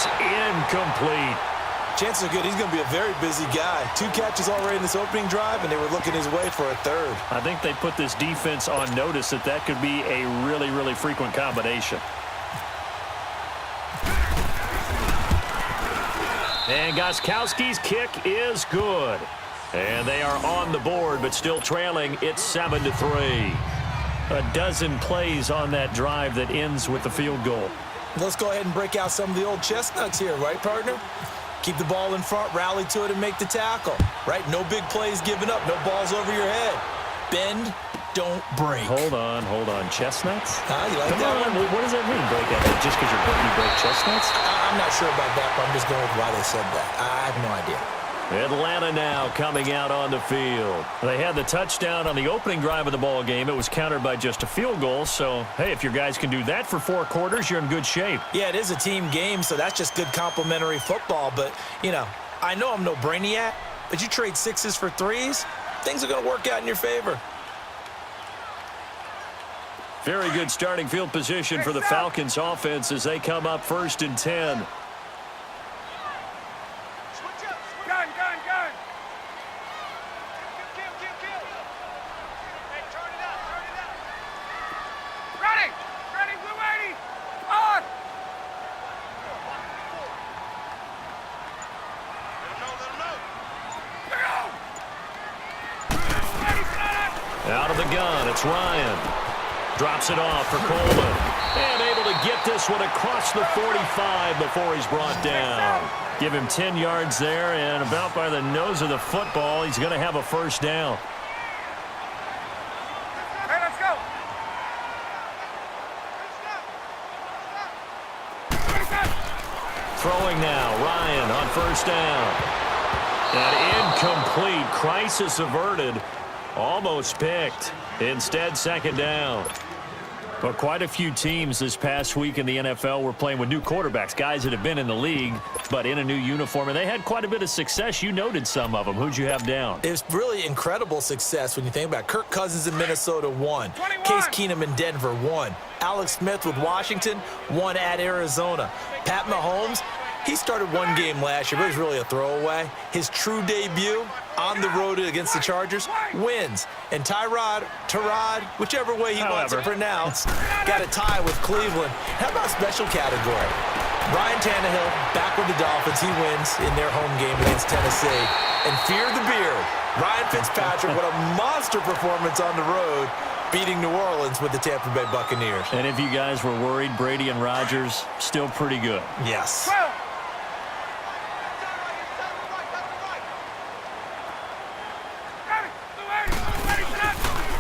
is incomplete. Chances are good he's going to be a very busy guy. 2 catches already in this opening drive, and they were looking his way for a third. I think they put this defense on notice that could be a really, really frequent combination. And Gostkowski's kick is good. And they are on the board, but still trailing. It's 7-3. A dozen plays on that drive that ends with the field goal. Let's go ahead and break out some of the old chestnuts here, right, partner? Keep the ball in front, rally to it, and make the tackle, right? No big plays given up, no balls over your head. Bend, don't break. Hold on. Chestnuts? You like Come that on, one? what does that mean, break out? Just because you break chestnuts? I'm not sure about that, but I'm just going with why they said that. I have no idea. Atlanta now coming out on the field. They had the touchdown on the opening drive of the ball game. It was countered by just a field goal. So, hey, if your guys can do that for 4 quarters, you're in good shape. Yeah, it is a team game, so that's just good complimentary football. But, I know I'm no brainiac, but you trade 6s for 3s, things are going to work out in your favor. Very good starting field position for the Falcons offense as they come up 1st and 10. Out of the gun, it's Ryan. Drops it off for Coleman. And able to get this one across the 45 before he's brought down. Give him 10 yards there, and about by the nose of the football, he's going to have a 1st down. Hey, let's go. Throwing now, Ryan on 1st down. And incomplete. Crisis averted. Almost picked. Instead, 2nd down. But quite a few teams this past week in the NFL were playing with new quarterbacks, guys that have been in the league, but in a new uniform. And they had quite a bit of success. You noted some of them. Who'd you have down? It's really incredible success when you think about it. Kirk Cousins in Minnesota, 1. 21. Case Keenum in Denver, 1. Alex Smith with Washington, 1 at Arizona. Pat Mahomes, he started 1 game last year, but it was really a throwaway. His true debut on the road against the Chargers, wins. And Tyrod, whichever way he wants it pronounced, got a tie with Cleveland. How about special category? Ryan Tannehill back with the Dolphins. He wins in their home game against Tennessee. And fear the beard, Ryan Fitzpatrick, what a monster performance on the road, beating New Orleans with the Tampa Bay Buccaneers. And if you guys were worried, Brady and Rodgers, still pretty good. Yes.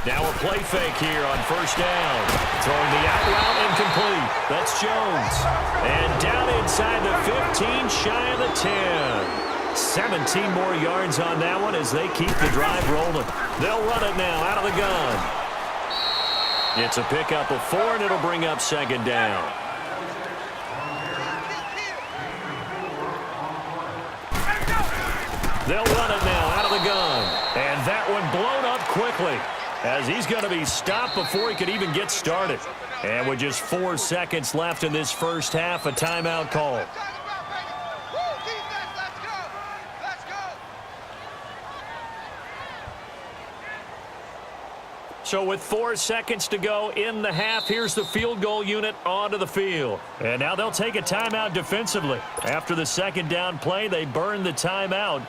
Now a play fake here on 1st down. Throwing the out route incomplete. That's Jones. And down inside the 15, shy of the 10. 17 more yards on that one as they keep the drive rolling. They'll run it now out of the gun. It's a pickup of 4, and it'll bring up 2nd down. They'll run it now out of the gun. And that one blown up quickly, as he's going to be stopped before he could even get started. And with just 4 seconds left in this 1st half, a timeout call. So with 4 seconds to go in the half, here's the field goal unit onto the field. And now they'll take a timeout defensively. After the 2nd down play, they burn the timeout,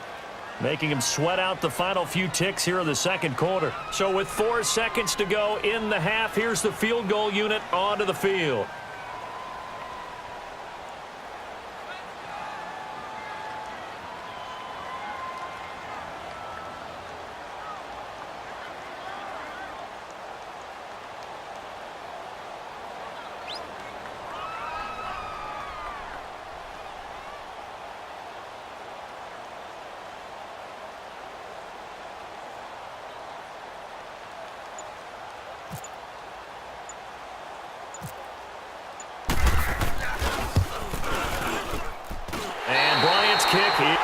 making him sweat out the final few ticks here in the 2nd quarter. So with 4 seconds to go in the half, here's the field goal unit onto the field.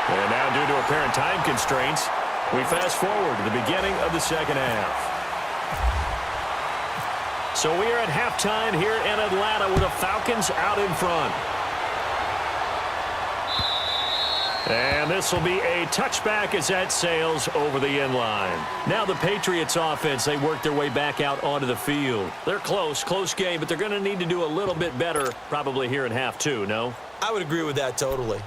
And now, due to apparent time constraints, we fast forward to the beginning of the 2nd half. So we are at halftime here in Atlanta with the Falcons out in front. And this will be a touchback as that sails over the end line. Now the Patriots offense, they work their way back out onto the field. They're close game, but they're going to need to do a little bit better probably here in half two, no? I would agree with that totally.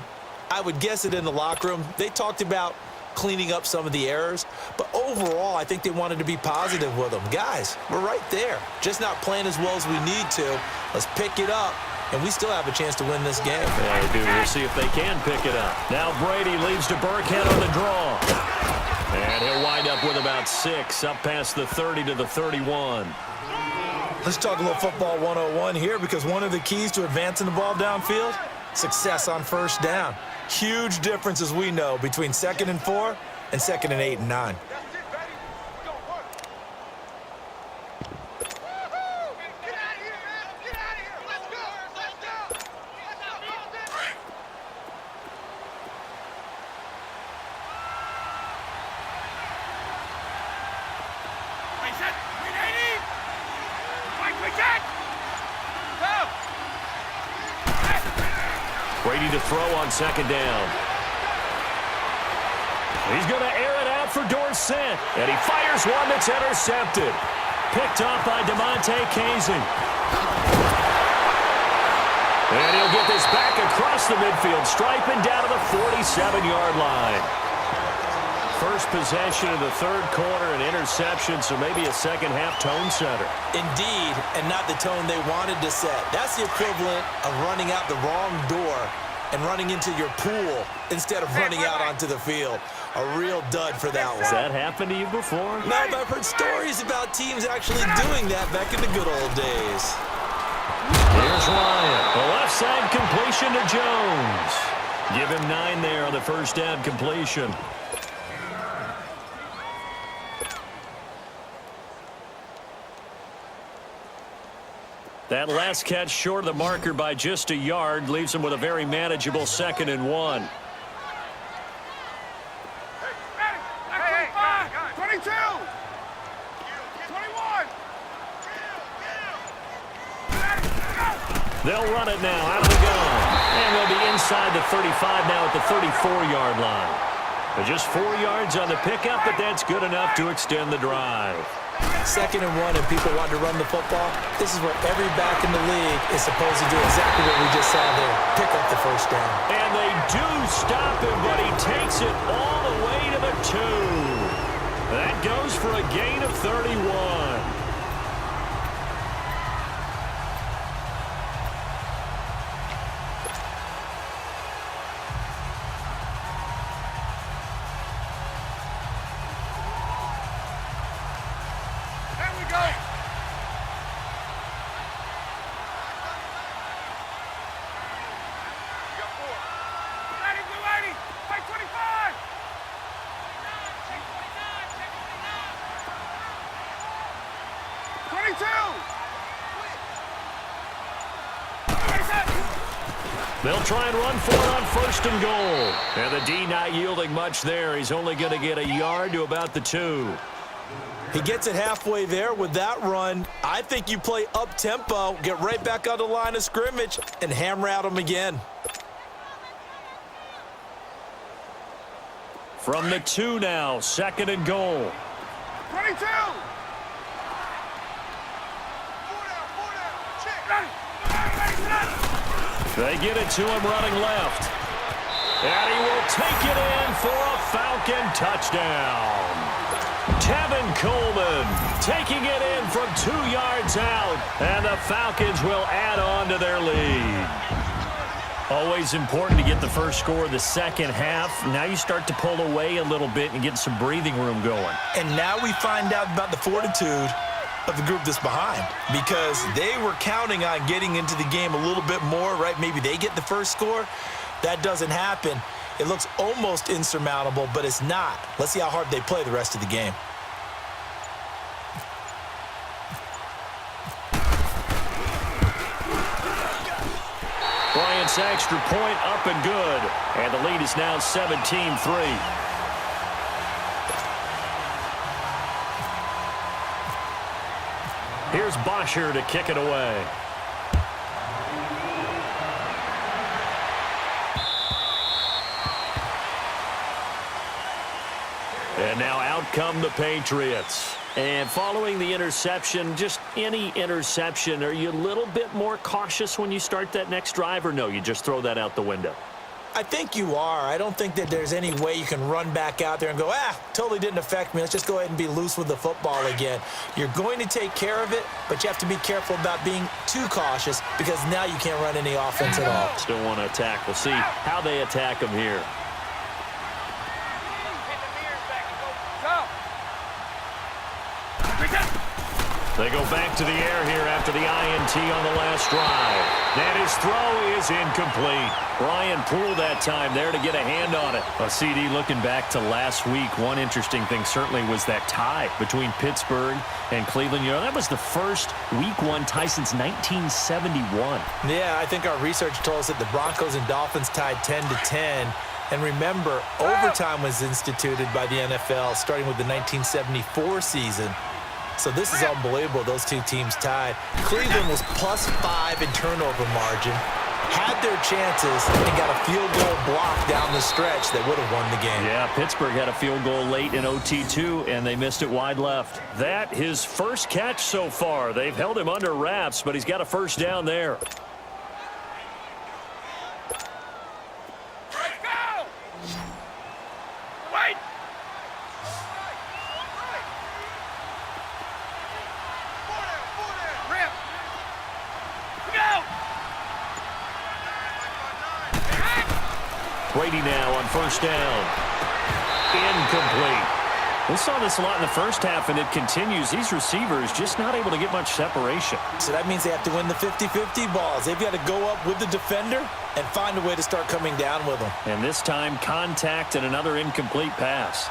I would guess it in the locker room. They talked about cleaning up some of the errors, but overall, I think they wanted to be positive with them. Guys, we're right there. Just not playing as well as we need to. Let's pick it up. And we still have a chance to win this game. Yeah, they do. We'll see if they can pick it up. Now Brady leaves to Burkhead on the draw. And he'll wind up with about 6, up past the 30 to the 31. Let's talk a little football 101 here, because one of the keys to advancing the ball downfield, success on first down. Huge difference, as we know, between 2nd and 4 and 2nd and 8 and 9. Brady to throw on 2nd down. He's going to air it out for Dorsett. And he fires one that's intercepted. Picked off by DeMonte Casey. And he'll get this back across the midfield stripe and down to the 47-yard line. First possession of the third quarter, an interception, so maybe a second-half tone setter. Indeed, and not the tone they wanted to set. That's the equivalent of running out the wrong door and running into your pool instead of running out onto the field. A real dud for that one. Has that happened to you before? No, but I've heard stories about teams actually doing that back in the good old days. Here's Ryan. The left side completion to Jones. Give him 9 there on the first down completion. That last catch short of the marker by just a yard leaves him with a very manageable 2nd and 1. Hey, 22! 21! They'll run it now out of the gun. And they'll be inside the 35 now at the 34-yard line. Just 4 yards on the pickup, but that's good enough to extend the drive. 2nd and 1 and people want to run the football. This is what every back in the league is supposed to do. Exactly what we just saw there. Pick up the first down. And they do stop him, but he takes it all the way to the 2. That goes for a gain of 31. They'll try and run for it on 1st and goal. And the D not yielding much there. He's only going to get a yard to about the 2. He gets it halfway there with that run. I think you play up-tempo, get right back on the line of scrimmage, and hammer at him again. From the 2 now, 2nd and goal. 22! They get it to him running left. And he will take it in for a Falcon touchdown. Tevin Coleman taking it in from 2 yards out. And the Falcons will add on to their lead. Always important to get the first score of the second half. Now you start to pull away a little bit and get some breathing room going. And now we find out about the fortitude of the group that's behind, because they were counting on getting into the game a little bit more, right? Maybe they get the first score. That doesn't happen. It looks almost insurmountable, but it's not. Let's see how hard they play the rest of the game. Bryant's extra point up and good. And the lead is now 17-3. Here's Bosher to kick it away. Out come the Patriots. And following the interception, just any interception, are you a little bit more cautious when you start that next drive, or no, you just throw that out the window? I think you are. I don't think that there's any way you can run back out there and go, totally didn't affect me. Let's just go ahead and be loose with the football again. You're going to take care of it, but you have to be careful about being too cautious because now you can't run any offense at all. Still want to attack. We'll see how they attack them here. They go back to the air here after the INT on the last drive. And his throw is incomplete. Brian Poole that time there to get a hand on it. A CD looking back to last week. One interesting thing certainly was that tie between Pittsburgh and Cleveland. You know, that was the first Week 1 tie since 1971. Yeah, I think our research told us that the Broncos and Dolphins tied 10-10. And remember, overtime was instituted by the NFL starting with the 1974 season. So this is unbelievable, those two teams tied. Cleveland was +5 in turnover margin, had their chances, and got a field goal block down the stretch that would have won the game. Yeah, Pittsburgh had a field goal late in OT too, and they missed it wide left. That, his first catch so far. They've held him under wraps, but he's got a first down there. Brady now on first down. Incomplete. We saw this a lot in the first half, and it continues. These receivers just not able to get much separation. So that means they have to win the 50-50 balls. They've got to go up with the defender and find a way to start coming down with them. And this time, contact and another incomplete pass.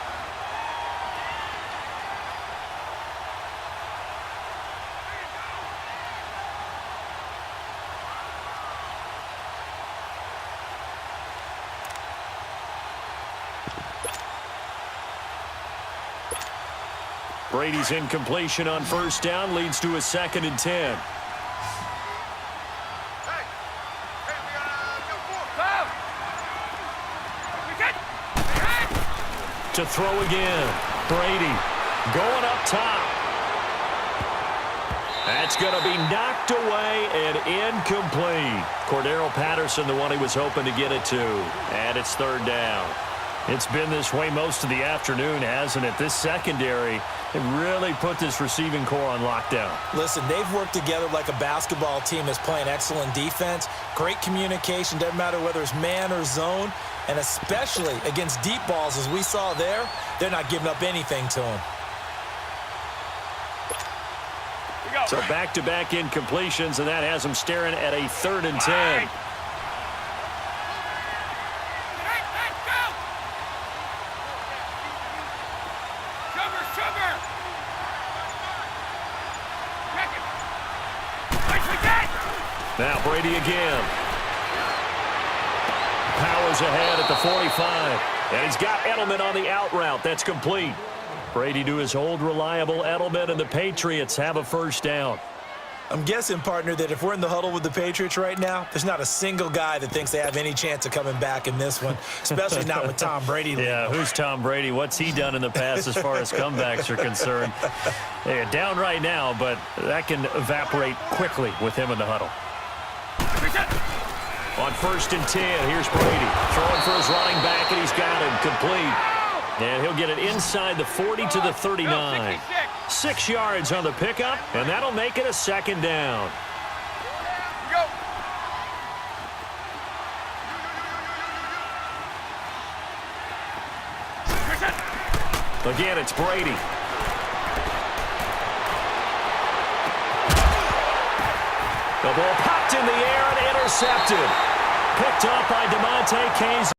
Brady's incompletion on first down leads to a 2nd and 10. To throw again. Brady going up top. That's going to be knocked away and incomplete. Cordero Patterson, the one he was hoping to get it to. And it's 3rd down. It's been this way most of the afternoon, hasn't it? This secondary, it really put this receiving core on lockdown. Listen, they've worked together like a basketball team that's playing excellent defense. Great communication, doesn't matter whether it's man or zone. And especially against deep balls, as we saw there, they're not giving up anything to them. So back-to-back incompletions, and that has them staring at a 3rd and 10. Now Brady again. Powers ahead at the 45. And he's got Edelman on the out route. That's complete. Brady to his old reliable Edelman, and the Patriots have a first down. I'm guessing, partner, that if we're in the huddle with the Patriots right now, there's not a single guy that thinks they have any chance of coming back in this one, especially not with Tom Brady. Yeah, who's Tom Brady? What's he done in the past as far as comebacks are concerned? They're down right now, but that can evaporate quickly with him in the huddle. On 1st and 10, here's Brady. Throwing for his running back, and he's got him complete. And he'll get it inside the 40 to the 39. 6 yards on the pickup, and that'll make it a 2nd down. Again, it's Brady. The ball popped in the air and intercepted. Picked up by DeMonte Kazee.